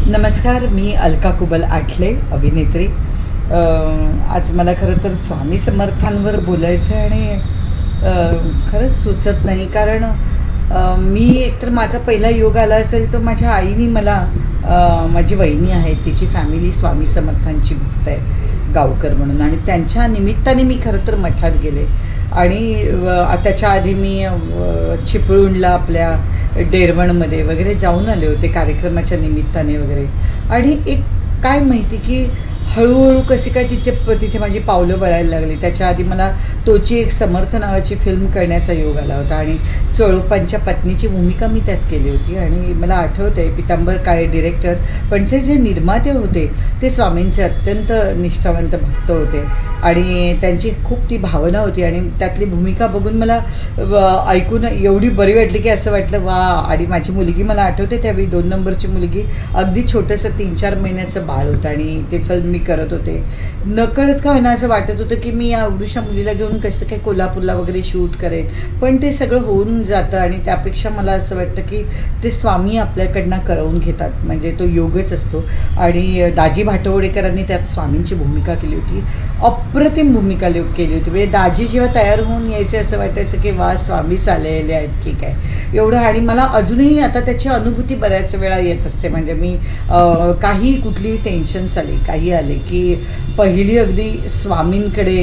नमस्कार, मी अलका कुबल आठले, अभिनेत्री. आज मला खरं तर स्वामी समर्थांवर बोलायचं आहे आणि खरंच सुचत नाही. कारण मी एकतर माझा पहिला योग आला असेल तर माझ्या आईने मला, माझी वहिनी आहे, तिची फॅमिली स्वामी समर्थांची भक्त आहे, गावकर म्हणून, आणि त्यांच्या निमित्ताने मी खरं तर मठात गेले. आणि त्याच्या आधी मी चिपळूणला आपल्या डेरवणमध्ये वगैरे जाऊन आले होते कार्यक्रमाच्या निमित्ताने वगैरे. आणि एक काय माहिती की हळूहळू कशी काय तिथे माझी पावलं वळायला लागली. त्याच्या आधी मला तोची एक समर्थ नावाची फिल्म करण्याचा योग आला होता आणि चोळोपांच्या पत्नीची भूमिका मी त्यात केली होती. आणि मला आठवतं आहे, पितांबर काळे डिरेक्टर, पण जे निर्माते होते ते स्वामींचे अत्यंत निष्ठावंत भक्त होते आणि त्यांची खूप ती भावना होती. आणि त्यातली भूमिका बघून मला ऐकून एवढी बरी वाटली की असं वाटलं वा. आणि माझी मुलगी, मला आठवते त्यावेळी 2 नंबरची मुलगी, अगदी छोटंसं 3-4 महिन्याचं बाळ होतं आणि ते फिल्म मी करत होते. नकळत का होईना असं वाटत होतं की मी या अवधूशा मुलीला घेऊन कसं काय कोल्हापूरला वगैरे शूट करेन, पण ते सगळं होऊन जातं. आणि त्यापेक्षा मला असं वाटतं की ते स्वामी आपल्याकडनं करवून घेतात, म्हणजे तो योगच असतो. आणि दाजी भाटवडेकरांनी त्यात स्वामींची भूमिका केली होती, अप्रतिम भूमिका केली होती. म्हणजे दाजी जेव्हा तयार होऊन यायचे असं वाटायचं की वा, स्वामीच आलेले आहेत की काय, एवढं. आणि मला अजूनही आता त्याची अनुभूती बऱ्याच वेळा येत असते. म्हणजे मी काही कुठली टेन्शन्स आली, काही आले की पहिली अगदी स्वामींकडे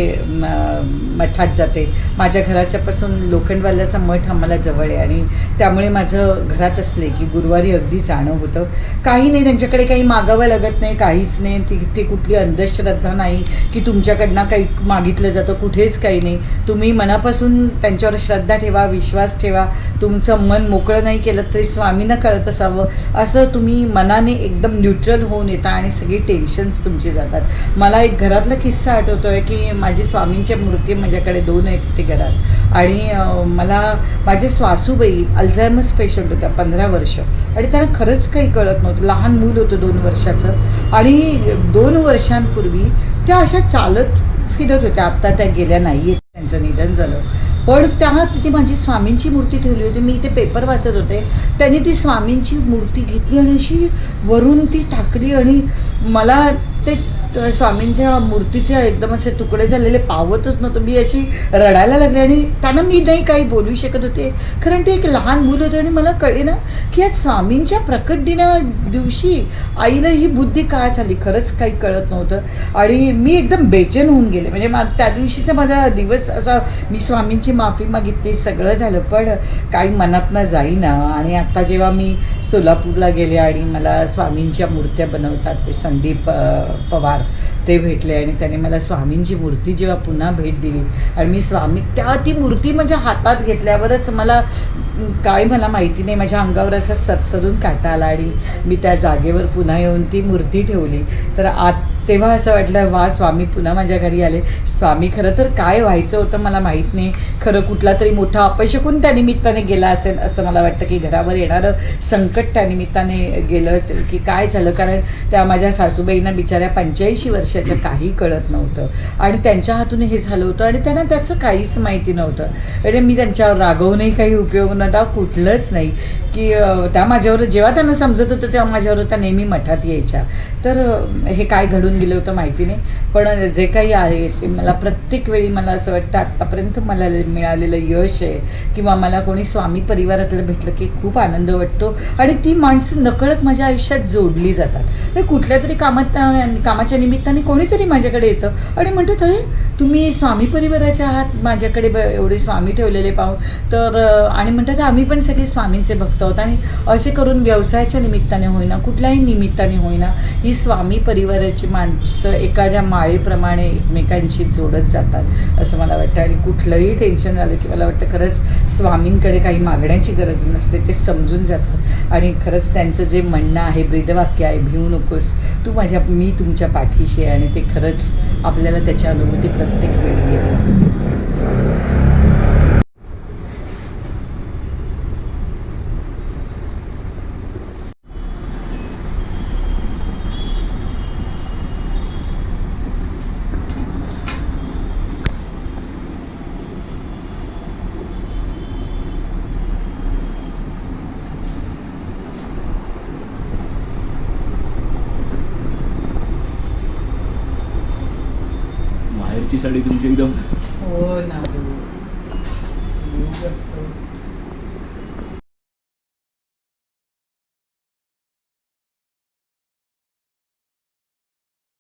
मठात जाते. माझ्या घराच्यापासून लोखंडवाल्याचा मठ आम्हाला जवळ आहे आणि त्यामुळे माझं घरात असले की गुरुवारी अगदी जाणं होतं. काही नाही, त्यांच्याकडे काही मागावं लागत नाही, काहीच नाही. ती कुठली अंधश्रद्धा नाही की तुमच्याकडनं काही मागितलं जातं, कुठेच काही नाही. तुम्ही मनापासून त्यांच्यावर श्रद्धा ठेवा, विश्वास ठेवा. तुमचं मन मोकळं नाही केलं तरी स्वामींना कळत असावं, असं तुम्ही मनाने एकदम न्यूट्रल होऊन येता आणि सगळी टेन्शन्स तुमची जातात. मला एक घरातला किस्सा आठवतो आहे की माझी स्वामींच्या मूर्ती माझ्याकडे 2 आहेत तिथे घरात. आणि मला माझे सासूबाई अल्झायमर्स पेशंट होत्या 15 वर्ष, आणि त्यांना खरंच काही कळत नव्हतं. लहान मूल होतं 2 वर्षाचं. आणि 2 वर्षांपूर्वी त्या अशा चालत फिरत होत्या. आत्ता त्या गेल्या नाही आहेत, त्यांचं निधन झालं. पण तिथे माझी स्वामींची मूर्ती ठेवली होती. मी इथे पेपर वाचत होते, त्यांनी ती स्वामींची मूर्ती घेतली आणि अशी वरून ती टाकली. आणि मला ते स्वामींच्या मूर्तीचे एकदम असे तुकडे झालेले पावतच नव्हतं. मी अशी रडायला लागले आणि त्यांना मी नाही काही बोलू शकत होते, कारण ते एक लहान मुलं होतं. आणि मला कळे ना की आज स्वामींच्या प्रकट दिना दिवशी आईला ही बुद्धी काय झाली, खरंच काही कळत नव्हतं. आणि मी एकदम बेचैन होऊन गेले. म्हणजे त्या दिवशीचा माझा दिवस असा, मी स्वामींची माफी मागितली, सगळं झालं, पण काही मनातनं जाईना. आणि आत्ता जेव्हा मी सोलापूरला गेले आणि मला स्वामींच्या मूर्त्या बनवतात ते संदीप पवार, ते भेटले आणि त्याने मला स्वामींची मूर्ती जेव्हा पुन्हा भेट दिली आणि मी ती मूर्ती माझ्या हातात घेतल्यावरच मला मला माहिती नाही, माझ्या अंगावर असं सरसरून काटा आला आणि मी त्या जागेवर पुन्हा येऊन ती मूर्ती ठेवली. तर तेव्हा असं वाटलं वा, स्वामी पुन्हा माझ्या घरी आले. स्वामी खरं तर काय व्हायचं होतं मला माहीत नाही, खरं कुठला तरी मोठा अपशकून त्या निमित्ताने गेला असेल असं मला वाटतं, की घरावर येणारं संकट त्या निमित्ताने गेलं असेल की काय झालं. कारण त्या माझ्या सासूबाईंना बिचाऱ्या 85 वर्षाच्या, काही कळत नव्हतं आणि त्यांच्या हातून हे झालं होतं आणि त्यांना त्याचं काहीच माहिती नव्हतं. म्हणजे मी त्यांच्यावर रागवूनही काही उपयोग नव्हता, कुठलंच नाही. की त्या माझ्यावर जेव्हा त्यांना समजत होतं तेव्हा माझ्यावर त्या नेहमी मठात यायच्या. तर हे काय घडून गेलं होतं माहिती नाही, पण जे काही आहे ते मला प्रत्येक वेळी मला असं वाटतं आत्तापर्यंत मला मिळालेलं यश आहे किंवा मला कोणी स्वामी परिवारातलं भेटलं की खूप आनंद वाटतो. आणि ती माणसं नकळत माझ्या आयुष्यात जोडली जातात. कुठल्या तरी कामाच्या निमित्ताने कोणीतरी माझ्याकडे येतं आणि म्हणतात अरे तुम्ही स्वामी परिवाराचे आहात, माझ्याकडे एवढे स्वामी ठेवलेले पाहून. तर आणि म्हणतात आम्ही पण सगळे स्वामींचे भक्त आहोत. आणि असे करून व्यवसायाच्या निमित्ताने होईना, कुठल्याही निमित्ताने होईना, ही स्वामी परिवाराची माणसं एखाद्या माळेप्रमाणे एकमेकांशी जोडत जातात असं मला वाटतं. आणि कुठलंही टेन्शन आलं की मला वाटतं खरंच स्वामींकडे काही मागण्याची गरज नसते, ते समजून जातं. आणि खरंच त्यांचं जे म्हणणं आहे, ब्रीदवाक्य आहे, भिवू नकोस तू मी तुमच्या पाठीशी आहे, आणि ते खरंच आपल्याला त्याच्या अनुभूती प्रत्येक वेळी येत असते. बाहेरची साडी तुमची एकदम हो ना हो. योग असतो.